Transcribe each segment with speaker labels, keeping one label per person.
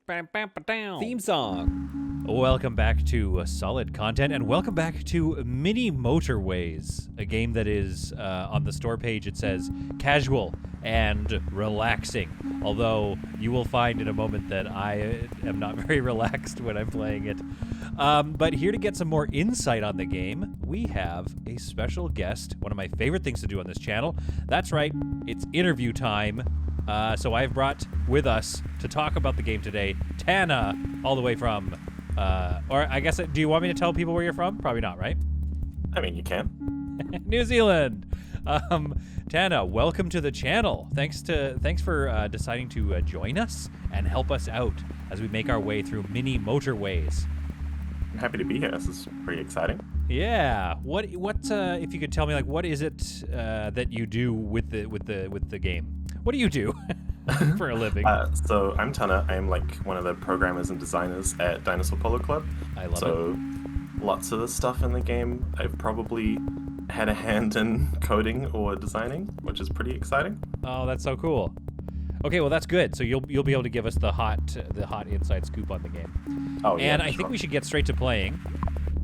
Speaker 1: Theme song. Welcome back to Solid Content, and welcome back to Mini Motorways, a game that is, on the store page, it says casual and relaxing. Although you will find in a moment that I am not very relaxed when I'm playing it. But here to get some more insight on the game, we have a special guest, one of my favorite things to do on this channel. That's right, it's interview time. So I've brought with us to talk about the game today, Tana, all the way from, or I guess, do you want me to tell people where you're from? Probably not, right?
Speaker 2: I mean, you can.
Speaker 1: New Zealand. Tana, welcome to the channel. Thanks for deciding to join us and help us out as we make our way through Mini Motorways.
Speaker 2: I'm happy to be here. This is pretty exciting.
Speaker 1: Yeah. What if you could tell me, like, what is it that you do with the game? What do you do for a living?
Speaker 2: So I'm Tana. I'm like one of the programmers and designers at Dinosaur Polo Club.
Speaker 1: I love it.
Speaker 2: So lots of the stuff in the game I've probably had a hand in coding or designing, which is pretty exciting.
Speaker 1: Oh, that's so cool. Okay, well that's good. So you'll be able to give us the hot inside scoop on the game.
Speaker 2: Oh yeah.
Speaker 1: And I think we should get straight to playing.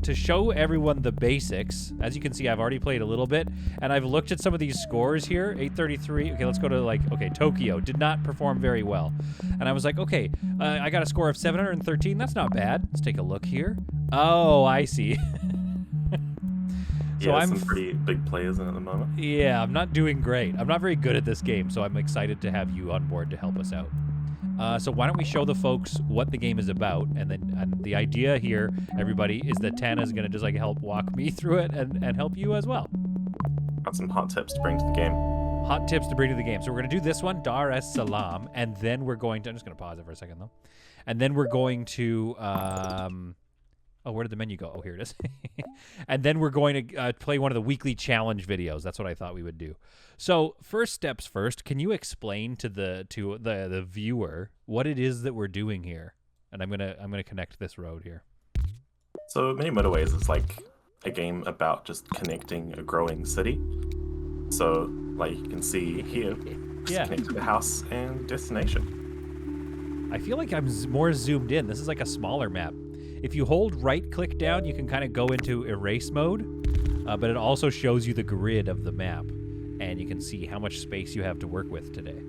Speaker 1: To show everyone the basics, as you can see, I've already played a little bit, and I've looked at some of these scores here. 833. Okay, let's go to Tokyo did not perform very well, and I was like, okay, I got a score of 713. That's not bad. Let's take a look here. Oh, I see.
Speaker 2: So I'm some pretty big players in at the moment.
Speaker 1: Yeah, I'm not doing great. I'm not very good at this game, so I'm excited to have you on board to help us out. So why don't we show the folks what the game is about, and the idea here, everybody, is that Tana's going to just help walk me through it and help you as well.
Speaker 2: Got some hot tips to bring to the game.
Speaker 1: Hot tips to bring to the game. So we're going to do this one, Dar es Salaam, and then we're going to, I'm just going to pause it for a second though, and then we're going to, where did the menu go? Oh, here it is. And then we're going to play one of the weekly challenge videos. That's what I thought we would do. So first steps first, can you explain to the viewer what it is that we're doing here? And I'm gonna connect this road here.
Speaker 2: So Mini Motorways is like a game about just connecting a growing city. So like you can see here, just connect to the house and destination.
Speaker 1: I feel like I'm more zoomed in. This is like a smaller map. If you hold right-click down, you can kind of go into erase mode, but it also shows you the grid of the map, and you can see how much space you have to work with today.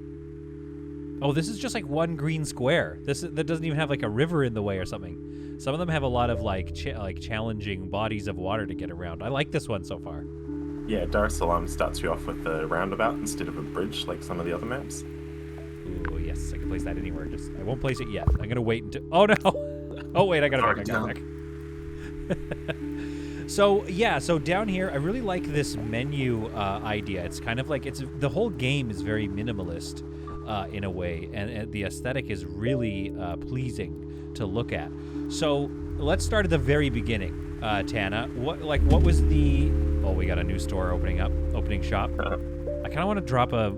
Speaker 1: Oh, this is just like one green square. That doesn't even have like a river in the way or something. Some of them have a lot of like challenging bodies of water to get around. I like this one so far.
Speaker 2: Yeah, Dar es Salaam starts you off with a roundabout instead of a bridge like some of the other maps.
Speaker 1: Ooh, yes, I can place that anywhere. I won't place it yet. I'm gonna wait until. Oh no! Oh wait, I got it back. So down here, I really like this menu idea. It's kind of like the whole game is very minimalist in a way, and the aesthetic is really pleasing to look at. So let's start at the very beginning, Tana. What was the? Oh, we got a new store opening shop. I kind of want to drop a.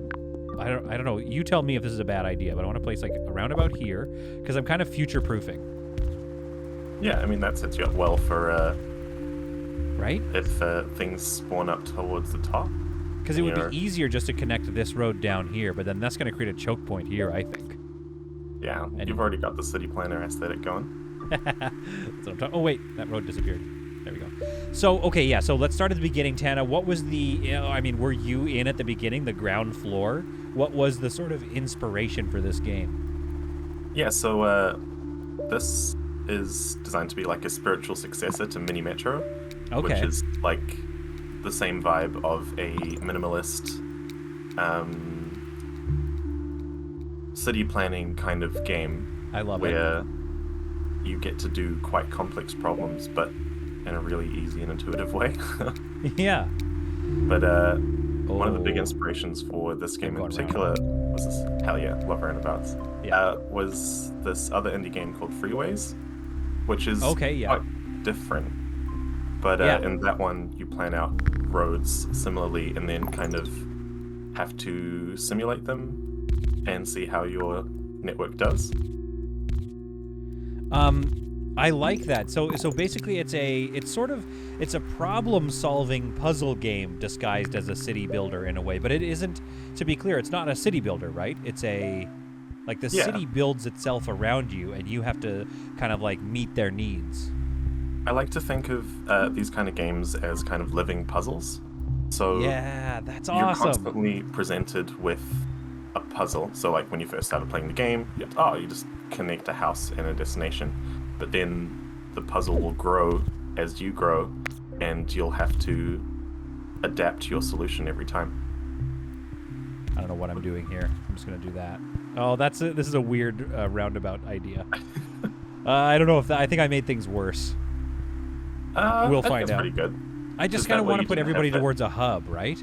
Speaker 1: I don't know. You tell me if this is a bad idea, but I want to place like a roundabout here because I'm kind of future-proofing.
Speaker 2: Yeah, I mean, that sets you up well for,
Speaker 1: right?
Speaker 2: If things spawn up towards the top.
Speaker 1: Because it would be easier just to connect this road down here, but then that's going to create a choke point here, I think.
Speaker 2: Yeah, and you've already got the city planner aesthetic going.
Speaker 1: That's what I'm talking. Oh, wait, that road disappeared. There we go. So, okay, yeah, so let's start at the beginning, Tana. What was were you in at the beginning, the ground floor? What was the sort of inspiration for this game?
Speaker 2: Yeah, so this is designed to be like a spiritual successor to Mini Metro, which is like the same vibe of a minimalist city planning kind of game.
Speaker 1: I love
Speaker 2: where you get to do quite complex problems, but in a really easy and intuitive way.
Speaker 1: Yeah.
Speaker 2: But one of the big inspirations for this game in particular was this, hell yeah, love roundabouts. Yeah. Was this other indie game called Freeways, which is quite different. But in that one, you plan out roads similarly and then kind of have to simulate them and see how your network does.
Speaker 1: I like that. So basically it's a problem-solving puzzle game disguised as a city builder in a way, but it isn't, to be clear, it's not a city builder, right? It's a Like the city builds itself around you, and you have to kind of like meet their needs.
Speaker 2: I like to think of these kind of games as kind of living puzzles. So
Speaker 1: yeah, that's
Speaker 2: you're
Speaker 1: awesome.
Speaker 2: constantly presented with a puzzle. So like when you first started playing the game, you just connect a house and a destination. But then the puzzle will grow as you grow, and you'll have to adapt your solution every time.
Speaker 1: I don't know what I'm doing here. I'm just gonna do that. Oh, this is a weird roundabout idea. I don't know if I think I made things worse. We'll find out.
Speaker 2: Pretty good.
Speaker 1: I just kind of want to put everybody towards a hub, right?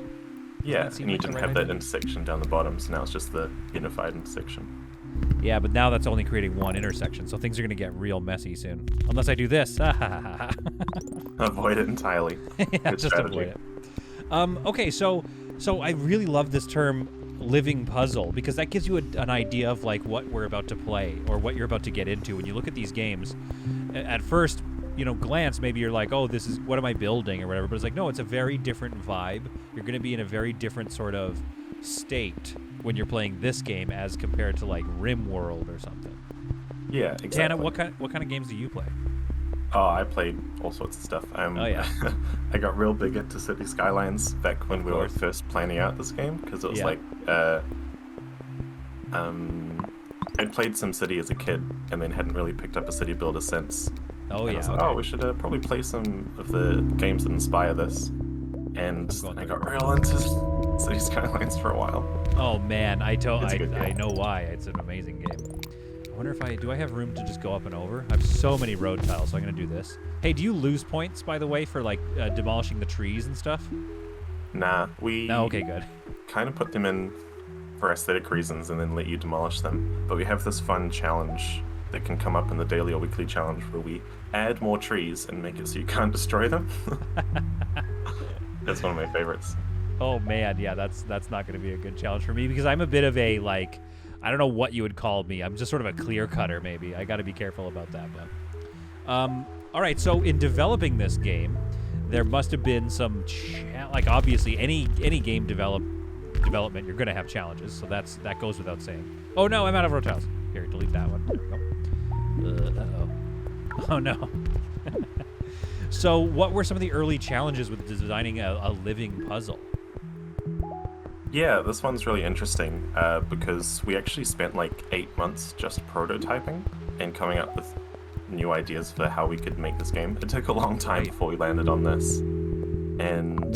Speaker 2: Yeah, and you didn't have that intersection down the bottom, so now it's just the unified intersection.
Speaker 1: Yeah, but now that's only creating one intersection, so things are going to get real messy soon. Unless I do this.
Speaker 2: Avoid it entirely.
Speaker 1: Yeah, just avoid it. Okay, so I really love this term living puzzle, because that gives you an idea of like what we're about to play or what you're about to get into. When you look at these games, at first, glance, maybe you're like, oh, this is, what am I building or whatever, but it's like, no, it's a very different vibe. You're going to be in a very different sort of state when you're playing this game as compared to like RimWorld or something.
Speaker 2: Yeah, exactly.
Speaker 1: Tana, what kind of games do you play?
Speaker 2: Oh, I played all sorts of stuff.
Speaker 1: Oh yeah.
Speaker 2: I got real big into City Skylines back when we were first planning out this game, because it was like I'd played SimCity as a kid and then hadn't really picked up a city builder since.
Speaker 1: Oh yeah.
Speaker 2: I was like, we should probably play some of the games that inspire this. And I got real into City Skylines for a while.
Speaker 1: Oh man, I know why. It's an amazing game. I wonder if do I have room to just go up and over? I have so many road tiles, so I'm gonna do this. Hey, do you lose points, by the way, for like demolishing the trees and stuff?
Speaker 2: Nah,
Speaker 1: okay, good.
Speaker 2: Kind of put them in for aesthetic reasons and then let you demolish them. But we have this fun challenge that can come up in the daily or weekly challenge where we add more trees and make it so you can't destroy them. That's one of my favorites.
Speaker 1: Oh man, yeah, that's not going to be a good challenge for me, because I'm a bit of a, like, I don't know what you would call me. I'm just sort of a clear cutter, maybe. I got to be careful about that. But all right, so in developing this game, there must have been some like obviously any game development, you're going to have challenges, so that goes without saying. Oh no, I'm out of road tiles. Here, delete that one. There we go. Oh no. So what were some of the early challenges with designing a living puzzle?
Speaker 2: Yeah, this one's really interesting because we actually spent like 8 months just prototyping and coming up with new ideas for how we could make this game. It took a long time before we landed on this. And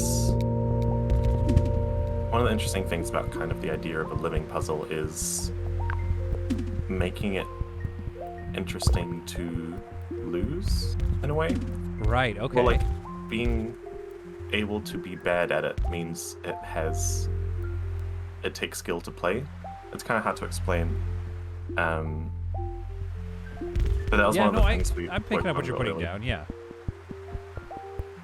Speaker 2: one of the interesting things about kind of the idea of a living puzzle is making it interesting to lose in a way.
Speaker 1: Right, okay.
Speaker 2: Well, like, being able to be bad at it means it takes skill to play. It's kind of hard to explain. But that was one of the things
Speaker 1: I'm picking up what you're putting down, yeah.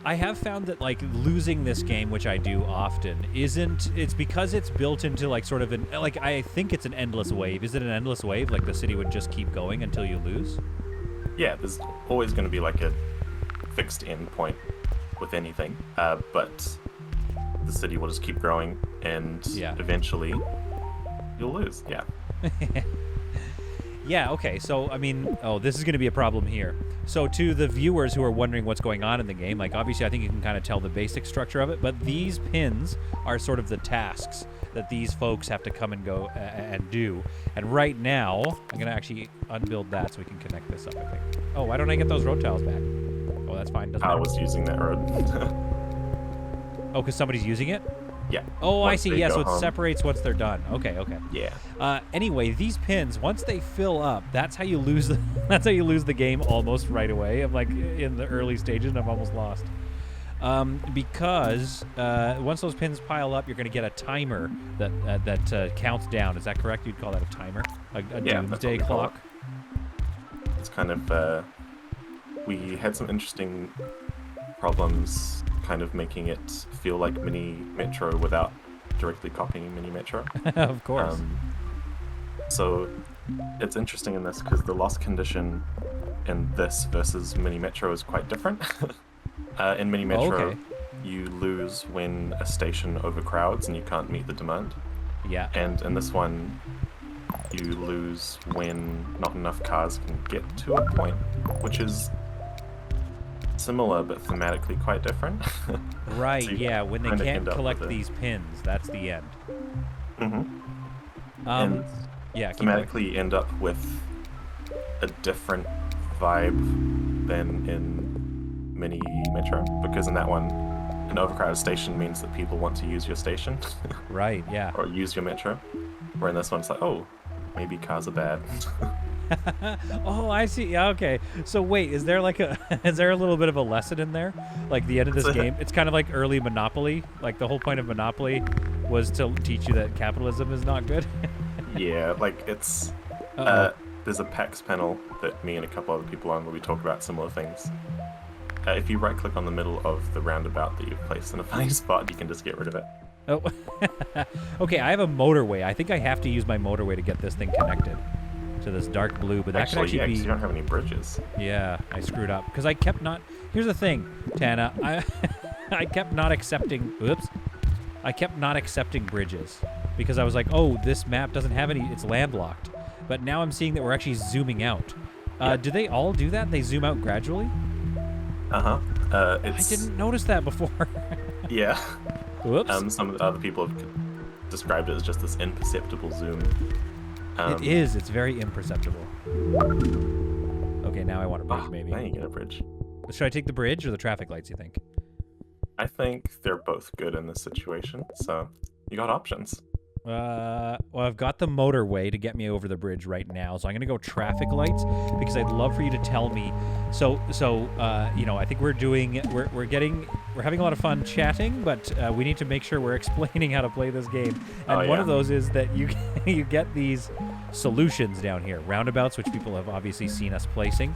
Speaker 1: I have found that, like, losing this game, which I do often, it's because it's built into, like, sort of I think it's an endless wave. Is it an endless wave? Like, the city would just keep going until you lose? Yeah,
Speaker 2: there's always going to be, like, a fixed end point with anything. But the city will just keep growing, and eventually you'll lose, yeah.
Speaker 1: Yeah, okay, so, I mean, this is going to be a problem here. So to the viewers who are wondering what's going on in the game, like, obviously I think you can kind of tell the basic structure of it, but these pins are sort of the tasks that these folks have to come and go and do. And right now, I'm going to actually unbuild that so we can connect this up, I think. Oh, why don't I get those road tiles back? Oh, that's fine.
Speaker 2: I was using that road.
Speaker 1: Oh, because somebody's using it?
Speaker 2: Yeah.
Speaker 1: Oh, I see. Yeah, so it separates once they're done. Okay.
Speaker 2: Yeah.
Speaker 1: Anyway, these pins, once they fill up, that's how you lose the game almost right away. I'm like in the early stages and I'm almost lost. Because once those pins pile up, you're going to get a timer that counts down. Is that correct? You'd call that a timer? A doomsday clock?
Speaker 2: It's kind of... we had some interesting problems kind of making it feel like Mini Metro without directly copying Mini Metro.
Speaker 1: Of course.
Speaker 2: So it's interesting in this because the loss condition in this versus Mini Metro is quite different. In Mini Metro, you lose when a station overcrowds and you can't meet the demand.
Speaker 1: Yeah.
Speaker 2: And in this one, you lose when not enough cars can get to a point, which is similar but thematically quite different.
Speaker 1: Right,
Speaker 2: So
Speaker 1: yeah, when they
Speaker 2: kinda
Speaker 1: can't
Speaker 2: end up
Speaker 1: collect
Speaker 2: with
Speaker 1: these pins, that's the end.
Speaker 2: And
Speaker 1: yeah, keep going.
Speaker 2: thematically end up with a different vibe than in Mini Metro, because in that one, an overcrowded station means that people want to use your station.
Speaker 1: Right, yeah.
Speaker 2: Or use your metro. Where in this one, it's like, oh, maybe cars are bad.
Speaker 1: Oh, I see. Yeah, okay. So wait, is there like is there a little bit of a lesson in there? Like the end of this game, it's kind of like early Monopoly. Like the whole point of Monopoly was to teach you that capitalism is not good.
Speaker 2: Yeah, like it's there's a PAX panel that me and a couple other people on where we talk about similar things. If you right-click on the middle of the roundabout that you've placed in a funny spot, you can just get rid of it.
Speaker 1: Oh, okay. I have a motorway. I think I have to use my motorway to get this thing connected to this dark blue, but that could actually be.
Speaker 2: You don't have any bridges.
Speaker 1: Yeah, I screwed up because I kept not. Here's the thing, Tana. I kept not accepting. Oops. I kept not accepting bridges because I was like, oh, this map doesn't have any. It's landlocked. But now I'm seeing that we're actually zooming out. Do they all do that? They zoom out gradually?
Speaker 2: I
Speaker 1: didn't notice that before.
Speaker 2: Yeah.
Speaker 1: Whoops.
Speaker 2: Some of the other people have described it as just this imperceptible zoom.
Speaker 1: It is. It's very imperceptible. Okay, now I want a bridge, maybe.
Speaker 2: Now you get a bridge.
Speaker 1: Should I take the bridge or the traffic lights, you think?
Speaker 2: I think they're both good in this situation, so you got options.
Speaker 1: Well, I've got the motorway to get me over the bridge right now, so I'm gonna go traffic lights because I'd love for you to tell me. So you know, I think we're having a lot of fun chatting, but we need to make sure we're explaining how to play this game. And one of those is that you get these solutions down here, roundabouts, which people have obviously seen us placing.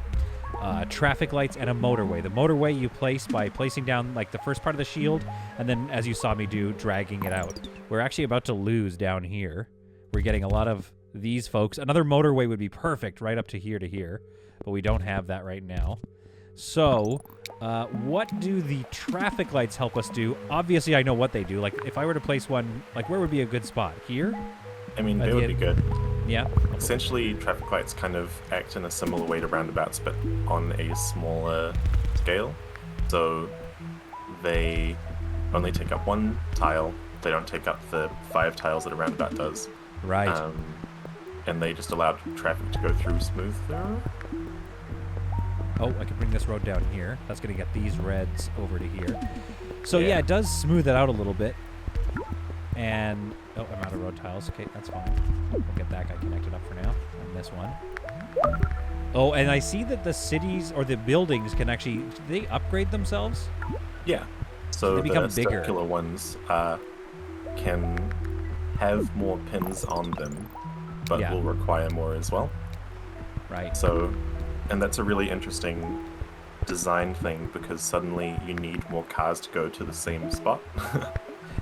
Speaker 1: Traffic lights and a motorway. The motorway you place by placing down like the first part of the shield, and then as you saw me do, dragging it out. We're actually about to lose down here. We're getting a lot of these folks. Another motorway would be perfect right up to here, but we don't have that right now. So, what do the traffic lights help us do? Obviously, I know what they do. Like, if I were to place one, like, where would be a good spot? Here?
Speaker 2: I mean, they would be good.
Speaker 1: Yeah.
Speaker 2: Essentially, traffic lights kind of act in a similar way to roundabouts, but on a smaller scale. So they only take up one tile. They don't take up the 5 tiles that a roundabout does.
Speaker 1: Right.
Speaker 2: And they just allow traffic to go through smoother.
Speaker 1: Oh, I can bring this road down here. That's going to get these reds over to here. So yeah, it does smooth it out a little bit. And, oh, I'm out of road tiles. Okay, that's fine. We'll get that guy connected up for now. And this one. Oh, and I see that the cities or the buildings can actually, do they upgrade themselves?
Speaker 2: Yeah. So
Speaker 1: they become
Speaker 2: the
Speaker 1: bigger.
Speaker 2: circular ones can have more pins on them, but will require more as well.
Speaker 1: Right.
Speaker 2: So, and that's a really interesting design thing because suddenly you need more cars to go to the same spot.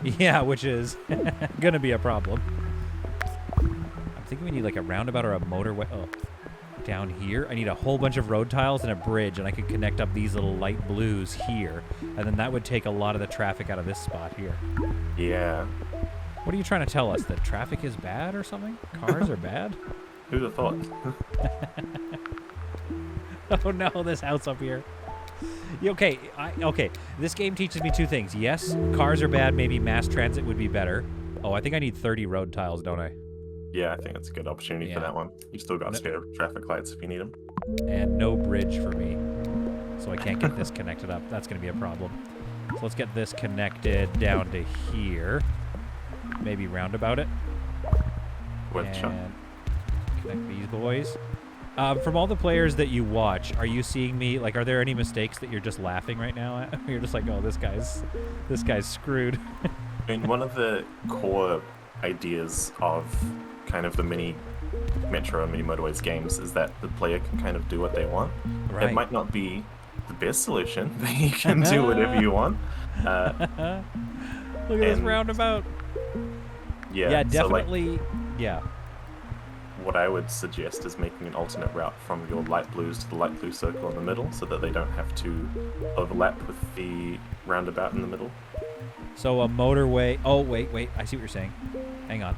Speaker 1: Yeah, which is gonna be a problem. I'm thinking we need like a roundabout or a motorway. Oh, down here. I need a whole bunch of road tiles and a bridge, and I could connect up these little light blues here, and then that would take a lot of the traffic out of this spot here.
Speaker 2: Yeah.
Speaker 1: What are you trying to tell us? That traffic is bad or something? Cars are bad?
Speaker 2: Who'd have thought?
Speaker 1: Oh no, this house up here. Okay, okay. This game teaches me 2 things. Yes, cars are bad. Maybe mass transit would be better. Oh, I think I need 30 road tiles, don't I?
Speaker 2: Yeah, I think that's a good opportunity for that one. You still got spare traffic lights if you need them.
Speaker 1: And no bridge for me, so I can't get this connected up. That's going to be a problem. So let's get this connected down to here. Maybe roundabout it.
Speaker 2: With
Speaker 1: connect these boys. From all the players that you watch, are you seeing me, like, are there any mistakes that you're just laughing right now at? You're just like, oh, this guy's screwed.
Speaker 2: I mean, one of the core ideas of kind of the mini Metro and mini Motorways games is that the player can kind of do what they want.
Speaker 1: Right.
Speaker 2: It might not be the best solution, but you can do whatever you want.
Speaker 1: Look at this roundabout. Yeah, definitely.
Speaker 2: So,
Speaker 1: yeah.
Speaker 2: What I would suggest is making an alternate route from your light blues to the light blue circle in the middle so that they don't have to overlap with the roundabout in the middle.
Speaker 1: So a motorway... Oh, wait. I see what you're saying. Hang on.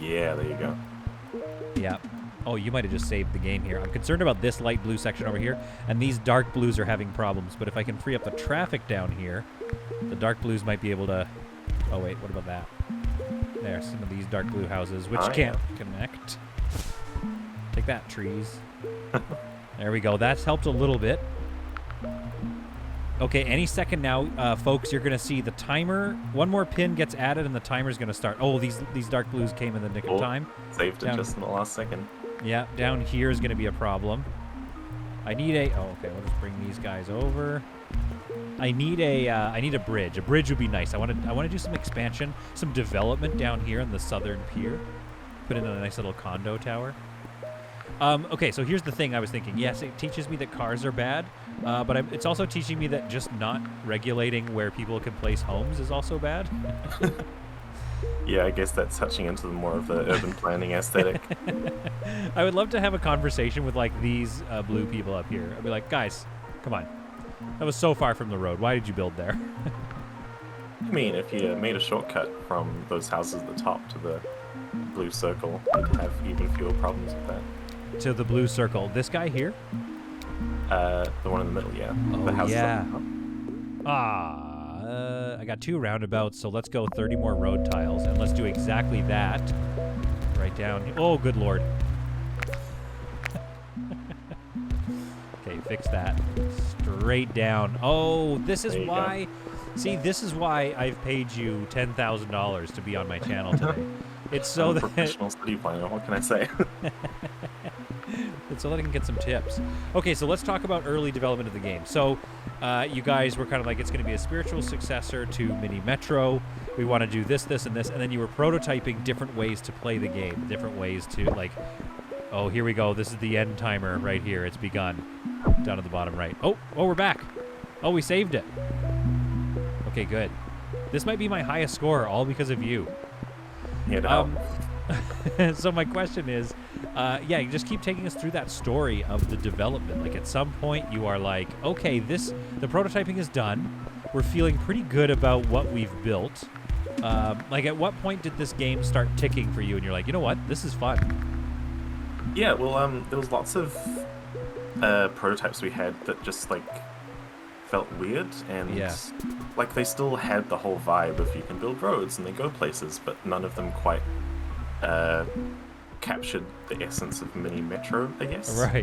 Speaker 2: Yeah, there you go.
Speaker 1: Yeah. Oh, you might have just saved the game here. I'm concerned about this light blue section over here, and these dark blues are having problems. But if I can free up the traffic down here, the dark blues might be able to... Oh, wait, what about that? There's some of these dark blue houses, which can't connect. Take that, trees. There we go. That's helped a little bit. Okay, any second now, folks, you're going to see the timer. One more pin gets added, and the timer's going to start. Oh, these dark blues came in the nick of time.
Speaker 2: Saved it just in the last second.
Speaker 1: Yeah, down here is going to be a problem. I need a... Oh, okay, we'll just bring these guys over. I need a bridge. A bridge would be nice. I want to do some expansion, some development down here in the southern pier. Put in a nice little condo tower. Okay, so here's the thing I was thinking. Yes, it teaches me that cars are bad, but it's also teaching me that just not regulating where people can place homes is also bad.
Speaker 2: Yeah, I guess that's touching into more of the urban planning aesthetic.
Speaker 1: I would love to have a conversation with, like, these blue people up here. I'd be like, guys, come on. That was so far from the road. Why did you build there?
Speaker 2: I mean, if you made a shortcut from those houses at the top to the blue circle, you'd have even fewer problems with that.
Speaker 1: To the blue circle. This guy here?
Speaker 2: The one in the middle, yeah.
Speaker 1: Oh,
Speaker 2: the house
Speaker 1: yeah. I got 2 roundabouts, so let's go 30 more road tiles, and let's do exactly that. Right down. Oh, good lord. Okay, fix that. Straight down. Oh, this is why... See, this is why I've paid you $10,000 to be on my channel today. It's so that...
Speaker 2: professional city planner, what can I say?
Speaker 1: It's so that I can get some tips. Okay, so let's talk about early development of the game. So, you guys were kind of like, it's going to be a spiritual successor to Mini Metro. We want to do this, this, and this. And then you were prototyping different ways to play the game. Different ways to, like... Oh, here we go. This is the end timer right here. It's begun. Down at the bottom right. Oh, we're back. Oh, we saved it. Okay, good. This might be my highest score, all because of you. So my question is, you just keep taking us through that story of the development. Like, at some point you are like, okay, the prototyping is done. We're feeling pretty good about what we've built. Like, at what point did this game start ticking for you and you're like, you know what, this is fun?
Speaker 2: Yeah, well, there was lots of prototypes we had that just, like, felt weird, and like, they still had the whole vibe of you can build roads and they go places, but none of them quite captured the essence of Mini Metro, I guess.
Speaker 1: Right.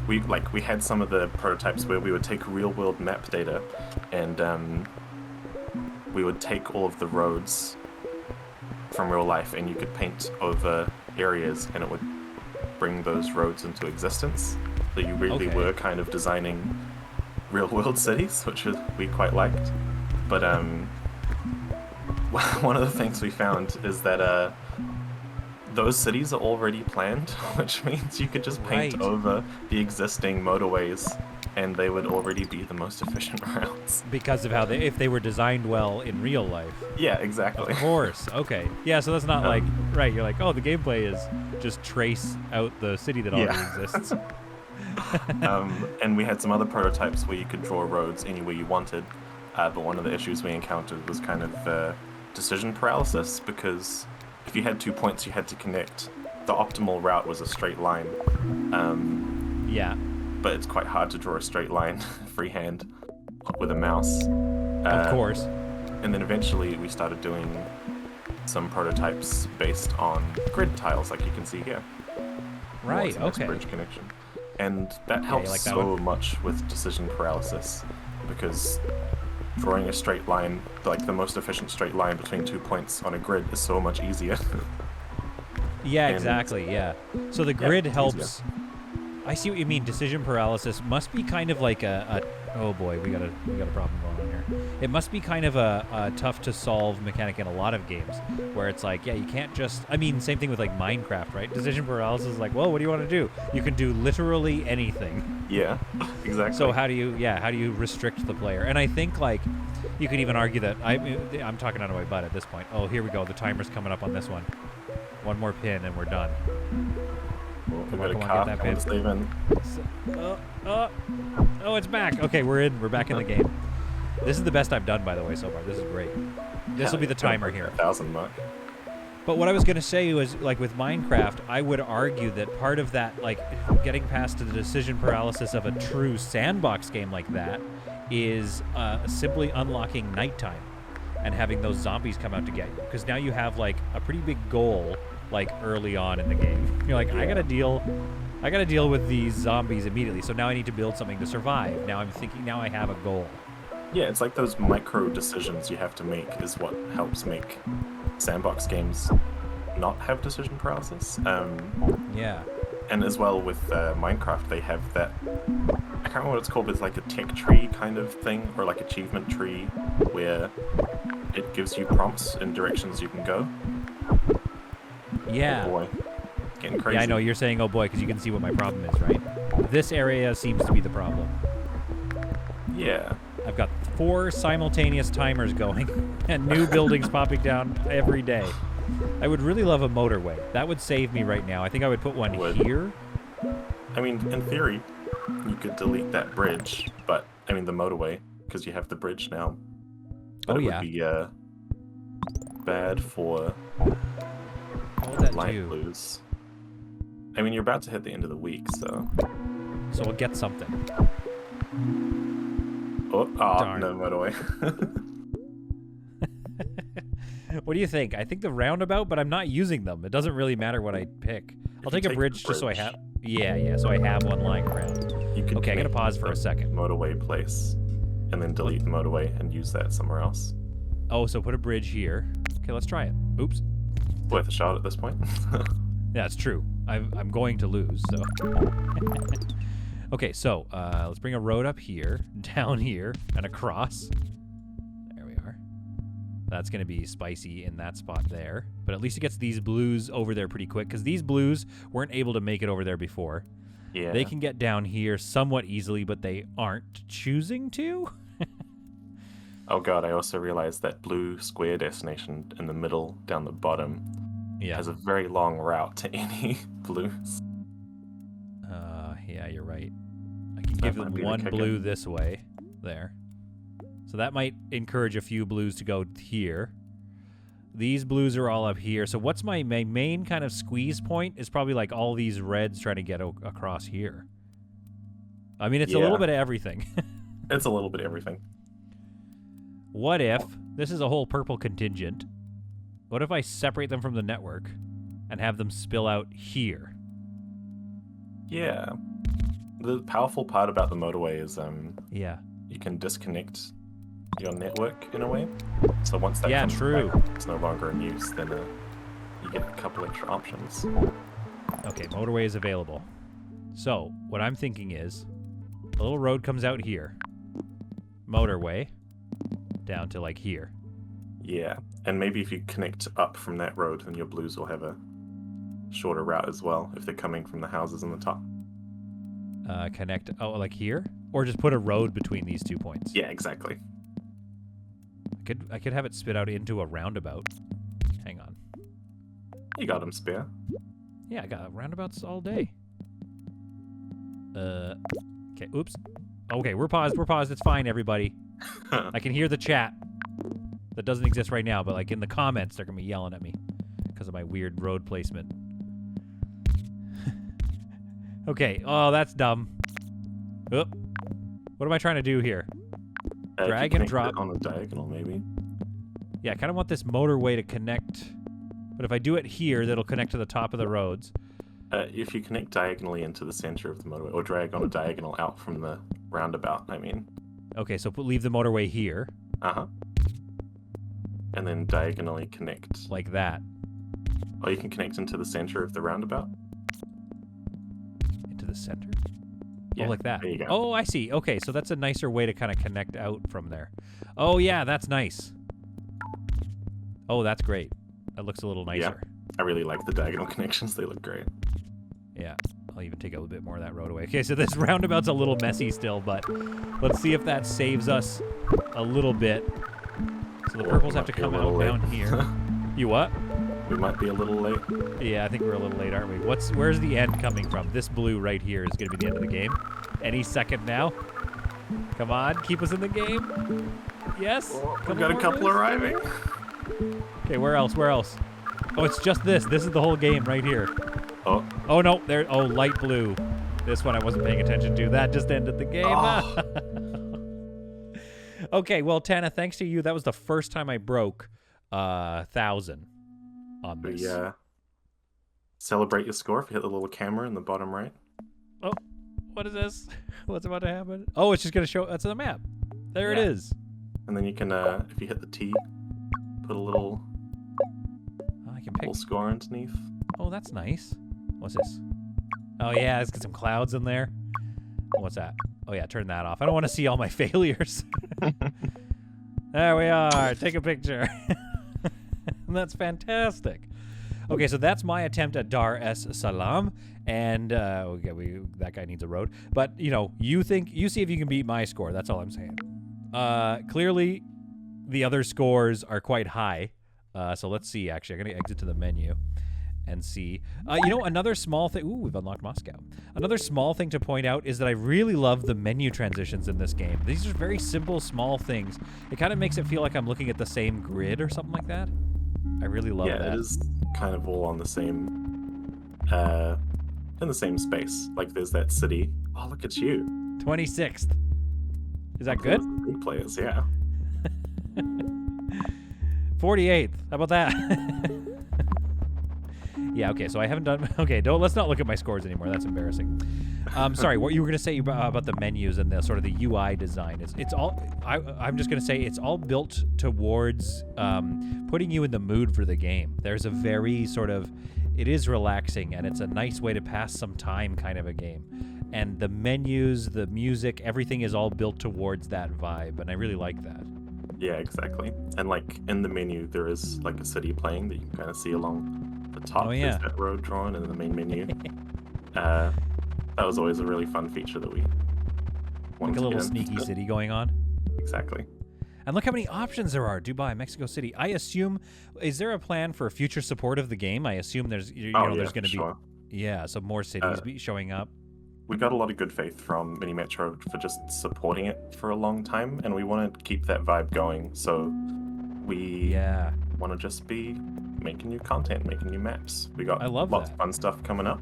Speaker 2: We had some of the prototypes where we would take real world map data and we would take all of the roads from real life and you could paint over areas and it would bring those roads into existence. So you really were kind of designing real-world cities, which we quite liked. But one of the things we found is that those cities are already planned, which means you could just paint over the existing motorways and they would already be the most efficient routes.
Speaker 1: Because of how if they were designed well in real life.
Speaker 2: Yeah, exactly.
Speaker 1: Of course. Okay. Yeah, so that's not like, you're like, oh, the gameplay is just trace out the city that already exists.
Speaker 2: And we had some other prototypes where you could draw roads anywhere you wanted, but one of the issues we encountered was kind of decision paralysis, because if you had 2 points you had to connect, the optimal route was a straight line. But it's quite hard to draw a straight line freehand with a mouse.
Speaker 1: Of course.
Speaker 2: And then eventually we started doing some prototypes based on grid tiles, like you can see here.
Speaker 1: Right, okay.
Speaker 2: Bridge connection. And that helps so much with decision paralysis, because drawing a straight line, like the most efficient straight line between 2 points on a grid, is so much easier.
Speaker 1: Yeah, exactly, yeah. So the grid helps... Easier. I see what you mean. Decision paralysis must be kind of like oh boy, we got a problem going on here. It must be kind of a tough to solve mechanic in a lot of games, where it's like, you can't just... I mean, same thing with like Minecraft, right? Decision paralysis is like, well, what do you want to do? You can do literally anything.
Speaker 2: Yeah, exactly.
Speaker 1: So how do you restrict the player? And I think, like, you could even argue that I'm talking out of my butt at this point. Oh, here we go. The timer's coming up on this one. One more pin and we're done.
Speaker 2: Come on, get that pin.
Speaker 1: Oh, it's back. Okay, we're in. We're back in the game. This is the best I've done, by the way, so far. This is great. This will be the timer here.
Speaker 2: 1,000 mark.
Speaker 1: But what I was going to say was, like, with Minecraft, I would argue that part of that, like, getting past the decision paralysis of a true sandbox game like that is simply unlocking nighttime and having those zombies come out to get you. Because now you have, like, a pretty big goal, like, early on in the game. You're like, I gotta deal with these zombies immediately, so now I need to build something to survive. Now I'm thinking, now I have a goal.
Speaker 2: Yeah, it's like those micro decisions you have to make is what helps make sandbox games not have decision paralysis.
Speaker 1: Yeah.
Speaker 2: And as well with Minecraft, they have that, I can't remember what it's called, but it's like a tech tree kind of thing, or like achievement tree, where it gives you prompts in directions you can go.
Speaker 1: Yeah.
Speaker 2: Oh boy. Getting crazy.
Speaker 1: Yeah, I know, you're saying, oh boy, because you can see what my problem is, right? This area seems to be the problem.
Speaker 2: Yeah.
Speaker 1: I've got 4 simultaneous timers going, and new buildings popping down every day. I would really love a motorway. That would save me right now. I think I would put one here.
Speaker 2: I mean, in theory, you could delete that bridge, but, I mean, the motorway, because you have the bridge now. But it would be bad for light blues. I mean, you're about to hit the end of the week, so...
Speaker 1: So we'll get something.
Speaker 2: Oh, no motorway.
Speaker 1: What do you think? I think the roundabout, but I'm not using them. It doesn't really matter what I pick. I'll take a bridge just so I have... Yeah, so I have one lying around. Okay, I gotta pause for a second.
Speaker 2: Motorway place, and then delete the motorway and use that somewhere else.
Speaker 1: Oh, so put a bridge here. Okay, let's try it. Oops.
Speaker 2: Worth a shot at this point.
Speaker 1: Yeah, it's true. I'm going to lose, so... Okay, so let's bring a road up here, down here, and across. There we are. That's going to be spicy in that spot there. But at least it gets these blues over there pretty quick, because these blues weren't able to make it over there before.
Speaker 2: Yeah.
Speaker 1: They can get down here somewhat easily, but they aren't choosing to.
Speaker 2: Oh god, I also realized that blue square destination in the middle, down the bottom, has a very long route to any blues.
Speaker 1: Yeah, you're right. I can give them one blue this way. There. So that might encourage a few blues to go here. These blues are all up here. So what's my main kind of squeeze point is probably like all these reds trying to get across here. I mean, it's a little bit of everything.
Speaker 2: It's a little bit of everything.
Speaker 1: What if this is a whole purple contingent? What if I separate them from the network and have them spill out here?
Speaker 2: Yeah. The powerful part about the motorway is you can disconnect your network in a way. So once that comes back, it's no longer in use, then you get a couple extra options.
Speaker 1: Okay, motorway is available. So what I'm thinking is a little road comes out here. Motorway down to like here.
Speaker 2: Yeah, and maybe if you connect up from that road, then your blues will have a shorter route as well if they're coming from the houses on the top.
Speaker 1: Connect, like here? Or just put a road between these 2 points?
Speaker 2: Yeah, exactly.
Speaker 1: I could have it spit out into a roundabout. Hang on.
Speaker 2: You got them spare.
Speaker 1: Yeah, I got roundabouts all day. Okay, oops. Okay, we're paused, it's fine, everybody. I can hear the chat. That doesn't exist right now, but like in the comments, they're gonna be yelling at me because of my weird road placement. Okay, oh, that's dumb. Oop. What am I trying to do here? Drag and drop.
Speaker 2: On a diagonal, maybe?
Speaker 1: Yeah, I kind of want this motorway to connect. But if I do it here, that'll connect to the top of the roads.
Speaker 2: If you connect diagonally into the center of the motorway, or drag on a diagonal out from the roundabout, I mean.
Speaker 1: Okay, so leave the motorway here.
Speaker 2: Uh-huh. And then diagonally connect.
Speaker 1: Like that.
Speaker 2: Or you can connect into the center of the roundabout.
Speaker 1: Into the center?
Speaker 2: Yeah,
Speaker 1: like that.
Speaker 2: There you go.
Speaker 1: Oh, I see. Okay, so that's a nicer way to kind of connect out from there. Oh, yeah, that's nice. Oh, that's great. That looks a little nicer.
Speaker 2: Yeah, I really like the diagonal connections. They look great.
Speaker 1: Yeah, I'll even take a little bit more of that road away. Okay, so this roundabout's a little messy still, but let's see if that saves us a little bit. So the purples have to come out down here. You what?
Speaker 2: We might be a little late.
Speaker 1: Yeah, I think we're a little late, aren't we? Where's the end coming from? This blue right here is going to be the end of the game. Any second now. Come on, keep us in the game. Yes.
Speaker 2: We've got a couple arriving.
Speaker 1: Okay, where else? Oh, it's just this. This is the whole game right here.
Speaker 2: Oh.
Speaker 1: Oh, no. There. Oh, light blue. This one I wasn't paying attention to. That just ended the game. Oh. Okay, well, Tana, thanks to you, that was the first time I broke 1,000 on this.
Speaker 2: Yeah. Celebrate your score if you hit the little camera in the bottom right.
Speaker 1: Oh, what is this? What's about to happen? Oh, it's just going to show. That's the map. There it is.
Speaker 2: And then you can, if you hit the T, put a little,
Speaker 1: I can pick
Speaker 2: little score underneath.
Speaker 1: Oh, that's nice. What's this? Oh, yeah, let's get some clouds in there. What's that? Oh, yeah, turn that off. I don't want to see all my failures. There we are. Take a picture. That's fantastic. Okay, so that's my attempt at Dar es Salaam, and okay, that guy needs a road. But you see if you can beat my score. That's all I'm saying. Clearly, the other scores are quite high. So let's see. Actually, I'm gonna exit to the menu and see. Another small thing. Ooh, we've unlocked Moscow. Another small thing to point out is that I really love the menu transitions in this game. These are very simple, small things. It kind of makes it feel like I'm looking at the same grid or something like that. I really love that.
Speaker 2: Yeah, it is kind of all on the same, in the same space. Like there's that city. Oh, look at you.
Speaker 1: 26th. Is that good?
Speaker 2: Big players, yeah.
Speaker 1: 48th. How about that? Yeah, okay, so I haven't done... Okay, let's not look at my scores anymore. That's embarrassing. Sorry, what you were going to say about the menus and the sort of the UI design. It's all... I'm just going to say it's all built towards putting you in the mood for the game. There's a very sort of... It is relaxing, and it's a nice way to pass some time kind of a game. And the menus, the music, everything is all built towards that vibe, and I really like that.
Speaker 2: Yeah, exactly. And like in the menu, there is like a city playing that you can kind of see along the top.
Speaker 1: Oh, yeah.
Speaker 2: There's that road drawn in the main menu. That was always a really fun feature that we wanted
Speaker 1: like a little sneaky city going on.
Speaker 2: Exactly.
Speaker 1: And look how many options there are. Dubai, Mexico City. I assume, is there a plan for future support of the game? I assume there's, there's going to be, some more cities showing up.
Speaker 2: We got a lot of good faith from Mini Metro for just supporting it for a long time, and we want to keep that vibe going. So we want to just be making new content, making new maps. We got lots of fun stuff coming up,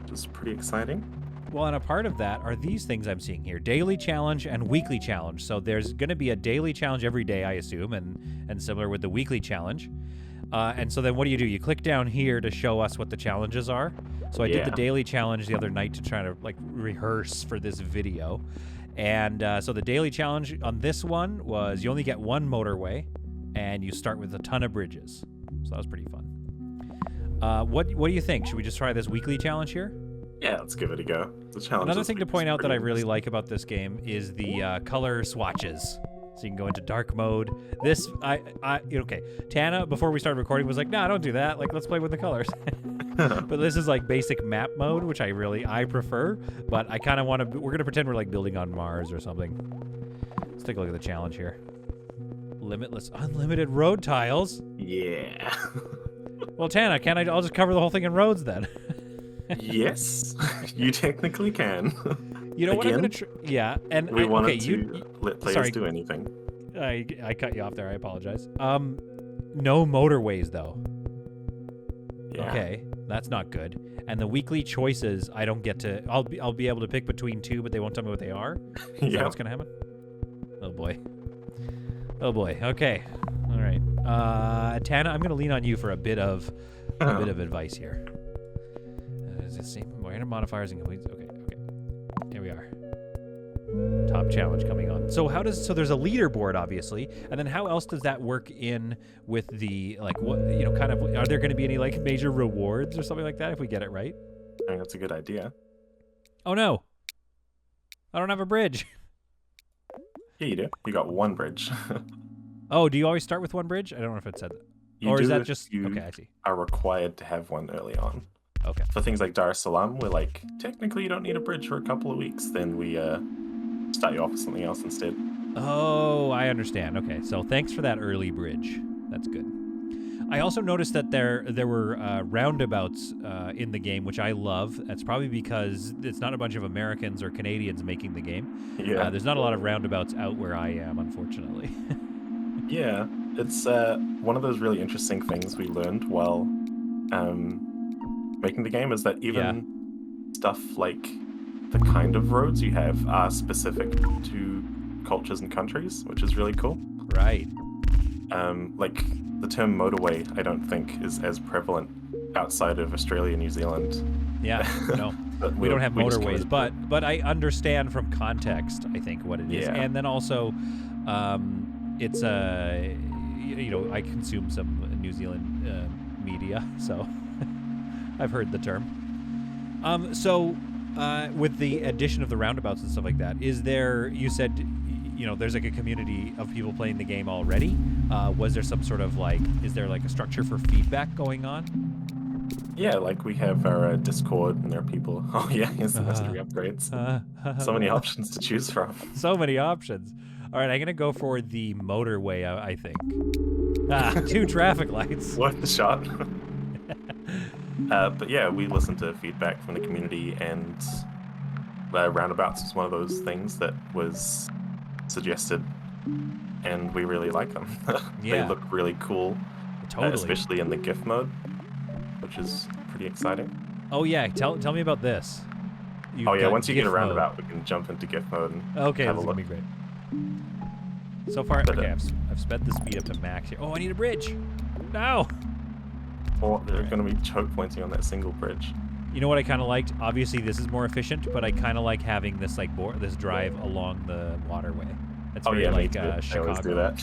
Speaker 2: which is pretty exciting.
Speaker 1: Well, and a part of that are these things I'm seeing here. Daily challenge and weekly challenge. So there's going to be a daily challenge every day, I assume, and similar with the weekly challenge. And so then what do? You click down here to show us what the challenges are. So I did the daily challenge the other night to try to like rehearse for this video. And so the daily challenge on this one was you only get one motorway and you start with a ton of bridges. So that was pretty fun. What do you think? Should we just try this weekly challenge here?
Speaker 2: Yeah, let's give it a go. The challenge.
Speaker 1: Another thing to point out that I really like about this game is the color swatches. So you can go into dark mode. This, okay. Tana, before we started recording, was like, "No, don't do that. Like, let's play with the colors." But this is like basic map mode, which I prefer. But I kind of want to. We're gonna pretend we're like building on Mars or something. Let's take a look at the challenge here. Limitless, unlimited road tiles.
Speaker 2: Yeah.
Speaker 1: Well, Tana, I'll just cover the whole thing in roads then.
Speaker 2: Yes, you technically can.
Speaker 1: You know what I'm gonna yeah, and
Speaker 2: we wanted to let players do anything.
Speaker 1: I cut you off there. I apologize. No motorways though.
Speaker 2: Yeah.
Speaker 1: Okay, that's not good. And the weekly choices, I don't get to. I'll be able to pick between two, but they won't tell me what they are. Is that what's gonna happen? Oh boy. Oh boy. Okay. All right. Tana, I'm gonna lean on you for a bit of advice here. Is it same random modifiers and complete? Okay. Here we are. Top challenge coming on. So there's a leaderboard obviously, and then how else does that work in with the like what kind of are there going to be any like major rewards or something like that if we get it right?
Speaker 2: I think that's a good idea.
Speaker 1: Oh no. I don't have a bridge.
Speaker 2: Yeah, you do. You got one bridge.
Speaker 1: Oh, do you always start with one bridge? I don't know if it said that. Or is that just okay, I see.
Speaker 2: Are required to have one early on.
Speaker 1: Okay.
Speaker 2: For things like Dar es Salaam, we're like, technically you don't need a bridge for a couple of weeks. Then we start you off with something else instead.
Speaker 1: Oh, I understand. Okay, so thanks for that early bridge. That's good. I also noticed that there were roundabouts in the game, which I love. That's probably because it's not a bunch of Americans or Canadians making the game.
Speaker 2: Yeah.
Speaker 1: There's not a lot of roundabouts out where I am, unfortunately.
Speaker 2: Yeah, it's one of those really interesting things we learned while making the game is that even stuff like the kind of roads you have are specific to cultures and countries, which is really cool.
Speaker 1: Right.
Speaker 2: Like the term motorway, I don't think is as prevalent outside of Australia and New Zealand.
Speaker 1: Yeah, no. We don't have motorways, but I understand from context, I think, what it is. And then also, it's I consume some New Zealand media, so I've heard the term. So with the addition of the roundabouts and stuff like that, is there, you said, there's like a community of people playing the game already. Was there some sort of is there like a structure for feedback going on?
Speaker 2: Yeah, like we have our Discord, and there are people. Oh yeah, here's the mastery upgrades. So many options to choose from.
Speaker 1: So many options. All right, I'm gonna go for the motorway. I think. 2 traffic lights.
Speaker 2: Worth the shot. But yeah, we listen to feedback from the community, and roundabouts is one of those things that was suggested, and we really like them. They look really cool,
Speaker 1: totally.
Speaker 2: Especially in the GIF mode, which is pretty exciting.
Speaker 1: Oh yeah, tell me about this.
Speaker 2: Once you get a roundabout, we can jump into GIF mode and have a look.
Speaker 1: Gonna be great. So far, I've sped the speed up to max here. Oh, I need a bridge. No.
Speaker 2: Or they're going to be choke pointing on that single bridge.
Speaker 1: You know what I kind of liked? Obviously, this is more efficient, but I kind of like having this this drive along the waterway. That's very Chicago.
Speaker 2: I always do that.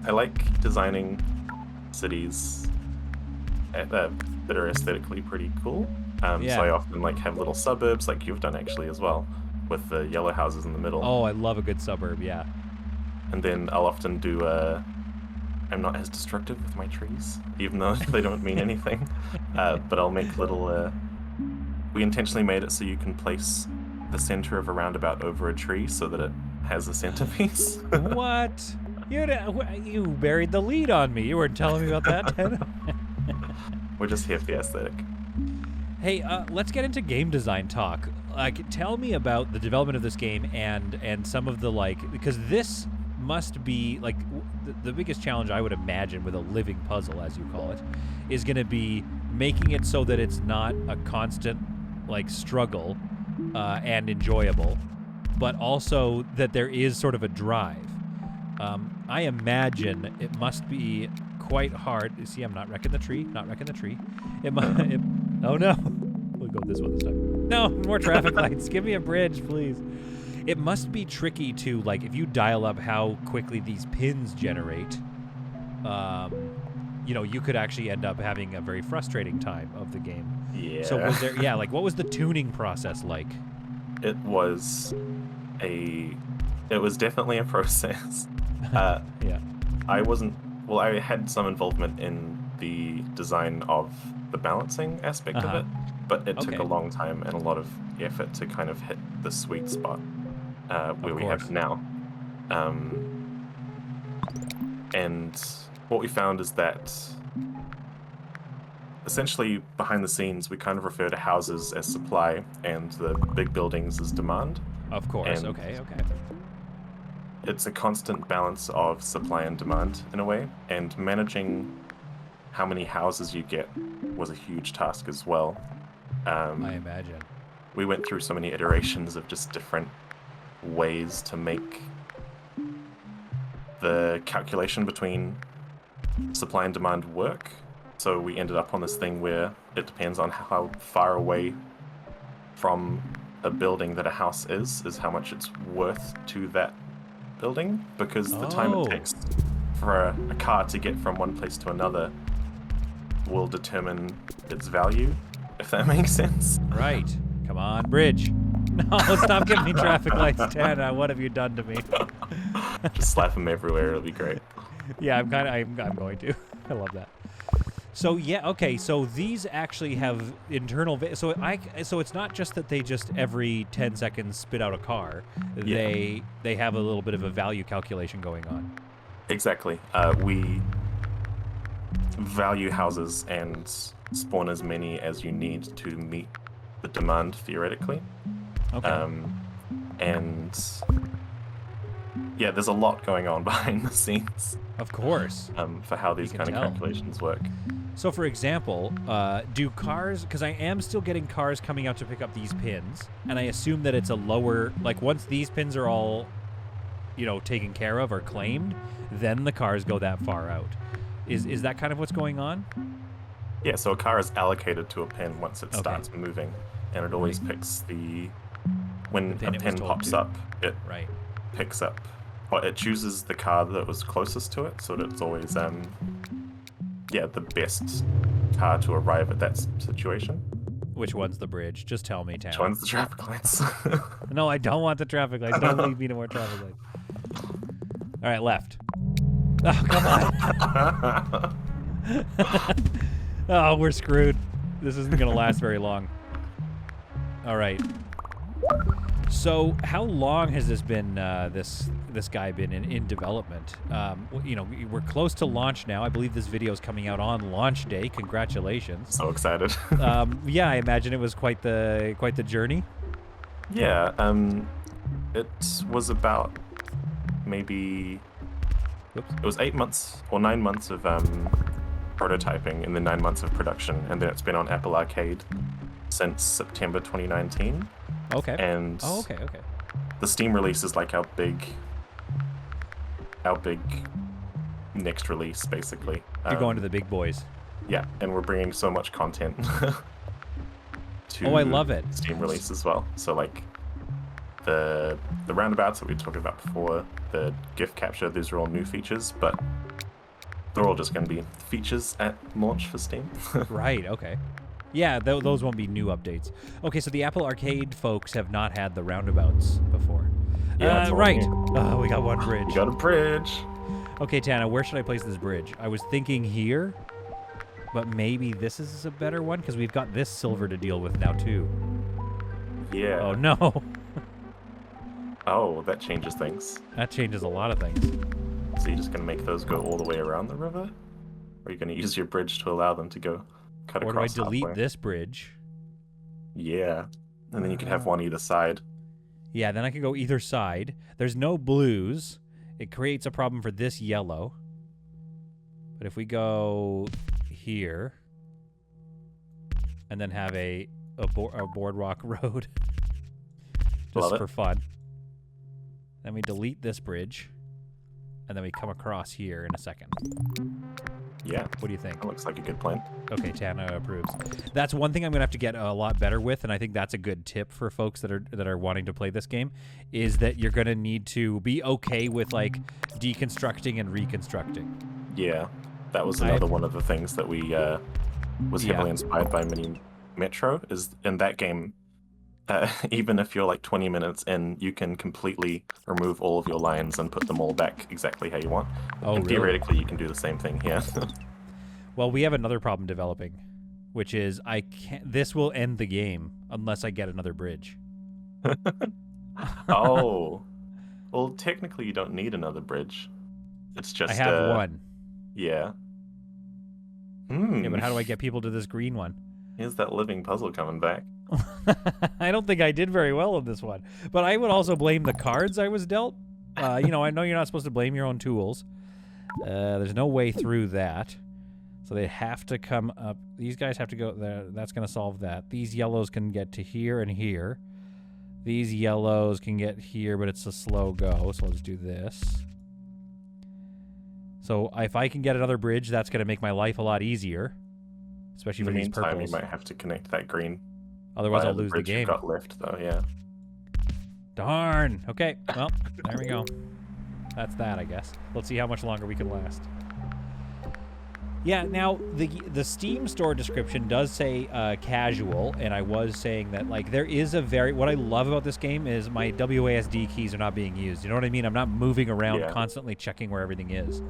Speaker 2: I like designing cities that are aesthetically pretty cool. So I often have little suburbs, like you've done actually as well, with the yellow houses in the middle.
Speaker 1: Oh, I love a good suburb, yeah.
Speaker 2: And then I'll often do I'm not as destructive with my trees, even though they don't mean anything. But I'll make little... we intentionally made it so you can place the center of a roundabout over a tree so that it has a centerpiece.
Speaker 1: What? You buried the lead on me. You weren't telling me about that, Tana.
Speaker 2: We're just here for the aesthetic.
Speaker 1: Hey, let's get into game design talk. Tell me about the development of this game and some of the because this must be the biggest challenge I would imagine with a living puzzle, as you call it, is going to be making it so that it's not a constant struggle and enjoyable, but also that there is sort of a drive. I imagine it must be quite hard. See, I'm not wrecking the tree. Oh no. We'll go this one this time. No, more traffic lights. Give me a bridge, please. It must be tricky to, if you dial up how quickly these pins generate, you could actually end up having a very frustrating time of the game.
Speaker 2: Yeah.
Speaker 1: So was there, what was the tuning process like?
Speaker 2: It was definitely a process.
Speaker 1: Yeah.
Speaker 2: I had some involvement in the design of the balancing aspect of it, but it took a long time and a lot of effort to kind of hit the sweet spot where we have now. And what we found is that essentially behind the scenes we kind of refer to houses as supply and the big buildings as demand.
Speaker 1: Of course.
Speaker 2: And
Speaker 1: okay.
Speaker 2: it's a constant balance of supply and demand in a way, and managing how many houses you get was a huge task as well.
Speaker 1: I imagine.
Speaker 2: We went through so many iterations of just different ways to make the calculation between supply and demand work. So we ended up on this thing where it depends on how far away from a building that a house is how much it's worth to that building, because the time it takes for a car to get from one place to another will determine its value, if that makes sense.
Speaker 1: Right. Come on, bridge. No, stop giving me traffic lights, Tana. What have you done to me?
Speaker 2: Just slap them everywhere. It'll be great.
Speaker 1: Yeah, I'm going to. I love that. So yeah, okay. So these actually have internal. So it's not just that they just every 10 seconds spit out a car. Yeah. They have a little bit of a value calculation going on.
Speaker 2: Exactly. We value houses and spawn as many as you need to meet the demand theoretically.
Speaker 1: Okay.
Speaker 2: And yeah, there's a lot going on behind the scenes.
Speaker 1: Of course.
Speaker 2: For how these kind of calculations work.
Speaker 1: So, for example, do cars... Because I am still getting cars coming out to pick up these pins, and I assume that it's a lower... Like, once these pins are all, taken care of or claimed, then the cars go that far out. Is that kind of what's going on?
Speaker 2: Yeah, so a car is allocated to a pin once it starts moving, and it always picks when a pin pops up, it picks up... Well, it chooses the car that was closest to it, so that it's always, the best car to arrive at that situation.
Speaker 1: Which one's the bridge? Just tell me, Tana.
Speaker 2: Which one's the traffic lights?
Speaker 1: No, I don't want the traffic lights. Don't leave me to more traffic lights. All right, left. Oh, come on. Oh, we're screwed. This isn't going to last very long. All right. So, how long has this been? This guy been in development? We're close to launch now. I believe this video is coming out on launch day. Congratulations!
Speaker 2: So excited.
Speaker 1: Yeah, I imagine it was quite the journey.
Speaker 2: Yeah. It was about maybe. Oops. It was 8 months or 9 months of prototyping and then 9 months of production, and then it's been on Apple Arcade since September 2019.
Speaker 1: Okay.
Speaker 2: And
Speaker 1: okay.
Speaker 2: The Steam release is like our big next release, basically.
Speaker 1: You're going to the big boys.
Speaker 2: Yeah, and we're bringing so much content to
Speaker 1: I love it.
Speaker 2: Steam release as well. So like the roundabouts that we talked about before, the gift capture, these are all new features, but they're all just going to be features at launch for Steam.
Speaker 1: Right, okay. Yeah, those won't be new updates. Okay, so the Apple Arcade folks have not had the roundabouts before.
Speaker 2: Yeah,
Speaker 1: right. Oh, we got one bridge.
Speaker 2: We got a bridge.
Speaker 1: Okay, Tana, where should I place this bridge? I was thinking here, but maybe this is a better one because we've got this silver to deal with now too.
Speaker 2: Yeah.
Speaker 1: Oh no.
Speaker 2: Oh, that changes things.
Speaker 1: That changes a lot of things.
Speaker 2: So you're just gonna make those go all the way around the river, or are you gonna use your bridge to allow them to go?
Speaker 1: Or do I delete this bridge?
Speaker 2: Yeah. And then you can have one either side.
Speaker 1: Yeah, then I can go either side. There's no blues. It creates a problem for this yellow. But if we go here and then have a boardwalk road just for fun. Then we delete this bridge. And then we come across here in a second.
Speaker 2: Yeah.
Speaker 1: What do you think?
Speaker 2: That looks like a good plan.
Speaker 1: Okay, Tana approves. That's one thing I'm gonna have to get a lot better with, and I think that's a good tip for folks that are wanting to play this game, is that you're gonna need to be okay with like deconstructing and reconstructing.
Speaker 2: Yeah, that was another one of the things that we was heavily inspired by Mini Metro. Is in that game, even if you're like 20 minutes in, you can completely remove all of your lines and put them all back exactly how you want.
Speaker 1: Oh,
Speaker 2: and theoretically, you can do the same thing here.
Speaker 1: Well, we have another problem developing, which is this will end the game unless I get another bridge.
Speaker 2: Oh. Well, technically, you don't need another bridge. It's just...
Speaker 1: I have one.
Speaker 2: Yeah.
Speaker 1: Yeah, but how do I get people to this green one?
Speaker 2: Here's that living puzzle coming back.
Speaker 1: I don't think I did very well in this one. But I would also blame the cards I was dealt. I know you're not supposed to blame your own tools. There's no way through that. So they have to come up. These guys have to go there. That's going to solve that. These yellows can get to here and here. These yellows can get here, but it's a slow go. So let's do this. So if I can get another bridge, that's going to make my life a lot easier. Especially for these purples.
Speaker 2: In the meantime, you might have to connect that green.
Speaker 1: Otherwise, I'll lose the game.
Speaker 2: You've got left, though, yeah.
Speaker 1: Darn. Okay, well, there we go. That's that, I guess. Let's see how much longer we can last. Yeah, now, the Steam store description does say casual, and I was saying that, like, there is a what I love about this game is my WASD keys are not being used. You know what I mean? I'm not moving around constantly checking where everything is.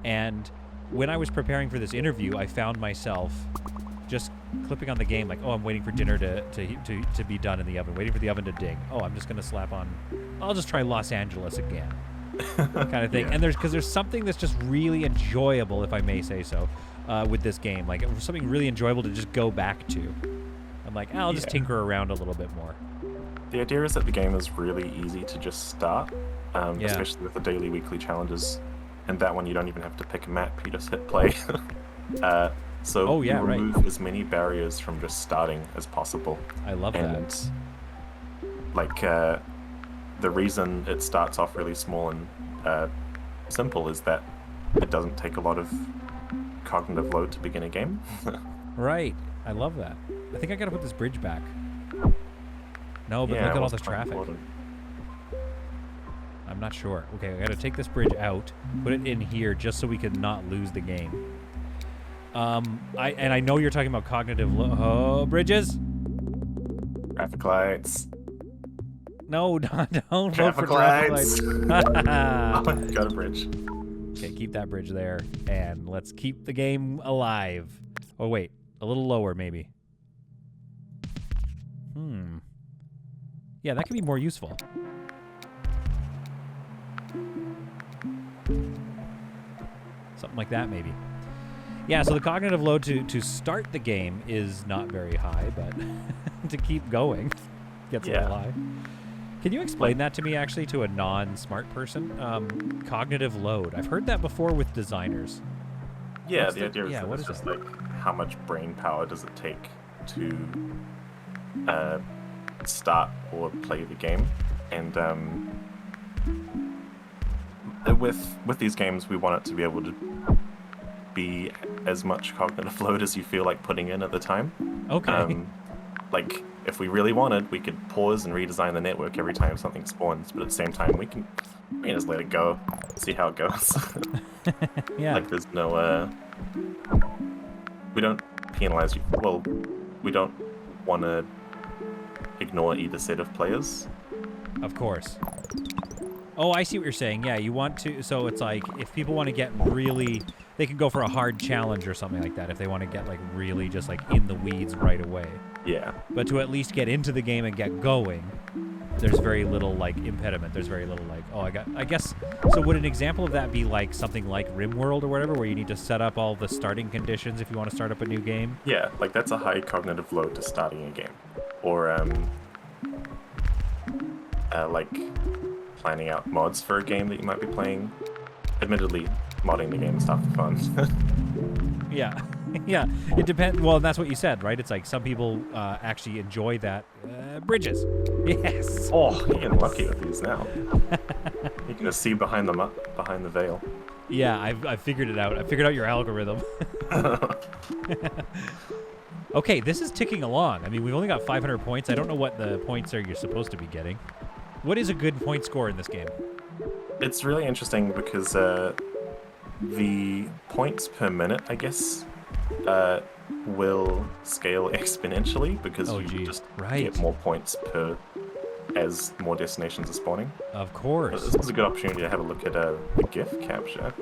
Speaker 1: And when I was preparing for this interview, I found myself just clipping on the game like, oh, I'm waiting for dinner to be done in the oven, waiting for the oven to ding. Oh, I'm just going to slap on, I'll just try Los Angeles again. Kind of thing. And there's something that's just really enjoyable, if I may say so, with this game. Like, it was something really enjoyable to just go back to. I'm like, I'll just tinker around a little bit more.
Speaker 2: the idea is that the game is really easy to just start, especially with the daily, weekly challenges. And that one, you don't even have to pick a map; you just hit play. So remove as many barriers from just starting as possible.
Speaker 1: I love that.
Speaker 2: Like the reason it starts off really small and simple is that it doesn't take a lot of cognitive load to begin a game.
Speaker 1: Right. I love that. I think I gotta put this bridge back. No, but look at all the traffic. Important. I'm not sure. Okay, I gotta take this bridge out, put it in here just so we can not lose the game. I know you're talking about cognitive bridges.
Speaker 2: Traffic lights.
Speaker 1: No, don't vote for
Speaker 2: traffic lights. Got a bridge.
Speaker 1: Okay, keep that bridge there, and let's keep the game alive. Oh wait, a little lower maybe. Yeah, that could be more useful. Something like that maybe. Yeah, so the cognitive load to start the game is not very high, but to keep going gets a little high. Can you explain that to me, actually, to a non-smart person? Cognitive load. I've heard that before with designers.
Speaker 2: Yeah, the idea is it's just like how much brain power does it take to start or play the game, and with these games, we want it to be able to be as much cognitive load as you feel like putting in at the time.
Speaker 1: Okay.
Speaker 2: Like, if we really wanted, we could pause and redesign the network every time something spawns, but at the same time, we can just let it go, see how it goes.
Speaker 1: Yeah.
Speaker 2: Like, there's no, we don't penalize you. Well, we don't want to ignore either set of players.
Speaker 1: Of course. Oh, I see what you're saying. Yeah, you want to... So it's like, if people want to get really... They can go for a hard challenge or something like that if they want to get, like, really just, like, in the weeds right away.
Speaker 2: Yeah.
Speaker 1: But to at least get into the game and get going, there's very little, like, impediment. There's very little, like, I guess... So would an example of that be, like, something like RimWorld or whatever, where you need to set up all the starting conditions if you want to start up a new game?
Speaker 2: Yeah, like, that's a high cognitive load to starting a game. Or, like... planning out mods for a game that you might be playing. Admittedly, modding the game is half the fun.
Speaker 1: Yeah. Yeah. It depends. Well, that's what you said, right? It's like some people actually enjoy that. Bridges. Yes.
Speaker 2: Oh, you're getting lucky with these now. You can just see behind the veil.
Speaker 1: Yeah, I've figured it out. I figured out your algorithm. Okay, this is ticking along. I mean, we've only got 500 points. I don't know what the points are you're supposed to be getting. What is a good point score in this game?
Speaker 2: It's really interesting because the points per minute, I guess, will scale exponentially because you just get more points as more destinations are spawning.
Speaker 1: Of course.
Speaker 2: This is a good opportunity to have a look at the GIF capture.